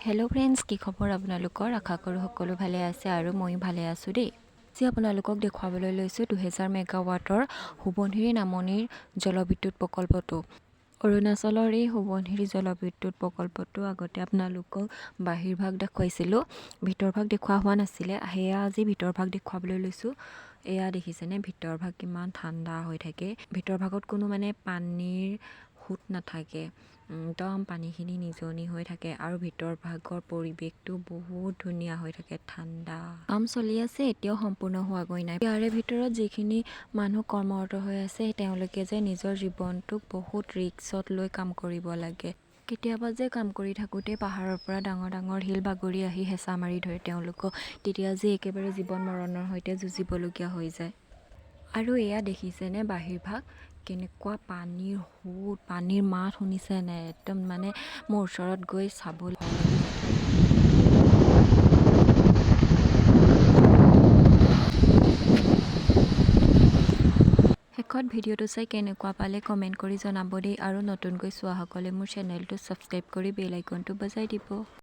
Hello' friends, কি খবৰ আপোনালোকৰ? আশা কৰোঁ সকলো ভালে আছে আৰু ময়ো ভালে আছোঁ দেই। আজি আপোনালোকক দেখুৱাবলৈ লৈছোঁ 2000 মেগাৱাটৰ সোৱণশিৰি নামনিৰ জলবিদ্যুৎ প্ৰকল্পটো। অৰুণাচলৰ এই সোৱণশিৰি জলবিদ্যুৎ প্ৰকল্পটো আগতে আপোনালোকক বাহিৰ ভাগ দেখুৱাইছিলোঁ, ভিতৰ ভাগ দেখুওৱা হোৱা নাছিলে। সেয়া আজি ভিতৰ ভাগ দেখুৱাবলৈ লৈছোঁ। এয়া দেখিছেনে ভিতৰ ভাগ কিমান ঠাণ্ডা হৈ থাকে। ভিতৰ ভাগত কোনো পানীৰ সোঁত নাথাকে, একদম পানীখিনি নিজনি হৈ থাকে আৰু ভিতৰ ভাগৰ পৰিৱেশটো বহুত ধুনীয়া হৈ থাকে, ঠাণ্ডা। কাম চলি আছে, এতিয়াও সম্পূৰ্ণ হোৱাগৈ নাই। ইয়াৰে ভিতৰত যিখিনি মানুহ কৰ্মৰত হৈ আছে তেওঁলোকে যে নিজৰ জীৱনটোক বহুত ৰিস্কত লৈ কাম কৰিব লাগে। কেতিয়াবা যে কাম কৰি থাকোঁতে পাহাৰৰ পৰা ডাঙৰ ডাঙৰ শিল বাগৰি আহি হেঁচা মাৰি ধৰে তেওঁলোকক, তেতিয়া যে একেবাৰে জীৱন মৰণৰ সৈতে যুঁজিবলগীয়া হৈ যায়। আৰু এয়া দেখিছেনে বাহিৰ ভাগ, কেনেকুৱা পানীৰ সোঁত, পানীৰ মাত শুনিছেনে? একদম মোৰ ওচৰত গৈ চাবলৈ ভয় লাগি যায়। শেষত ভিডিঅ'টো চাই কেনেকুৱা পালে কমেণ্ট কৰি জনাব দেই। আৰু নতুনকৈ চোৱাসকলে মোৰ চেনেলটো ছাবস্ক্ৰাইব কৰি বেল আইকনটো বজাই দিব।